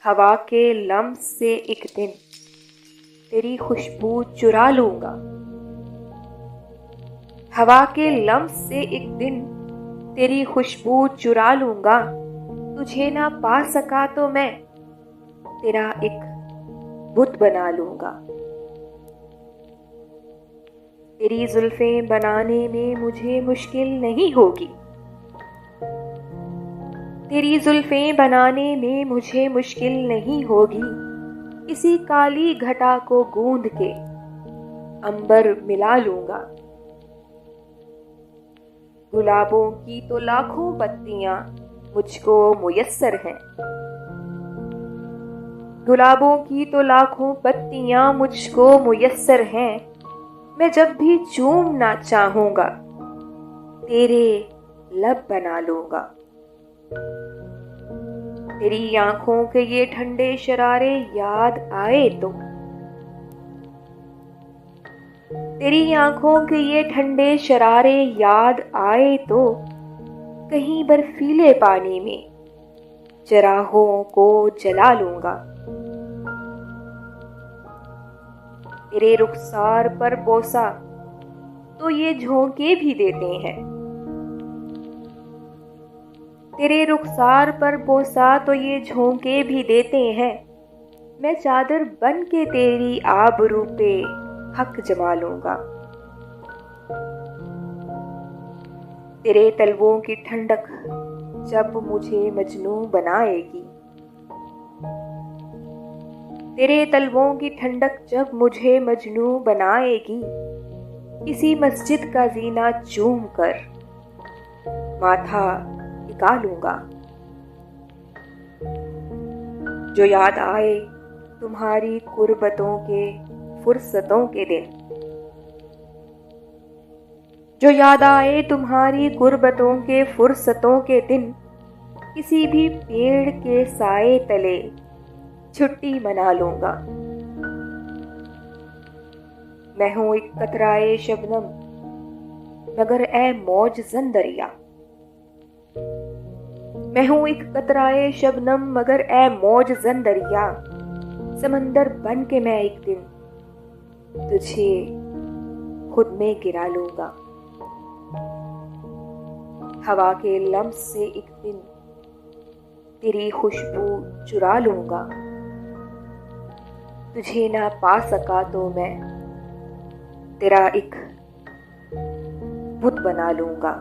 हवा के लम्स से एक दिन तेरी खुशबू चुरा लूंगा। हवा के लम्स से एक दिन तेरी खुशबू चुरा लूंगा। तुझे ना पा सका तो मैं तेरा एक बुत बना लूंगा। तेरी जुल्फें बनाने में मुझे मुश्किल नहीं होगी। तेरी जुल्फें बनाने में मुझे मुश्किल नहीं होगी। किसी काली घटा को गूंद के अंबर मिला लूंगा। गुलाबों की तो लाखों पत्तियां मुझको मुयस्सर हैं। गुलाबों की तो लाखों पत्तियां मुझको मुयस्सर हैं। मैं जब भी चूमना चाहूंगा तेरे लब बना लूंगा। तेरी आंखों के ये ठंडे शरारे याद आए तो, तेरी आंखों के ये ठंडे शरारे याद आए तो, कहीं बर्फीले पानी में चराहों को जला लूंगा। तेरे रुखसार पर बोसा तो ये झोंके भी देते हैं। तेरे रुखसार पर बोसा तो ये झोंके भी देते हैं। मैं चादर बन के तेरी आबरू पे हक जमा लूंगा। तेरे तलवों की ठंडक जब मुझे मजनू बनाएगी। तेरे तलवों की ठंडक जब मुझे मजनू बनाएगी। किसी मस्जिद का जीना चूम कर माथा टिका लूंगा। जो याद आए तुम्हारी कुर्बतों के फुर्सतों के दिन, जो याद आए तुम्हारी गुर्बतों के फुर्सतों के दिन, किसी भी पेड़ के साए तले छुट्टी मना लूंगा। मैं हूं एक कतराए शबनम मगर ए मौज ज़न दरिया। मैं हूं एक कतराए शबनम मगर ए मौज ज़न दरिया। समंदर बन के मैं एक दिन तुझे खुद में गिरा लूंगा। हवा के लम्स से एक दिन तेरी खुशबू चुरा लूंगा। तुझे ना पा सका तो मैं तेरा एक बुत बना लूंगा।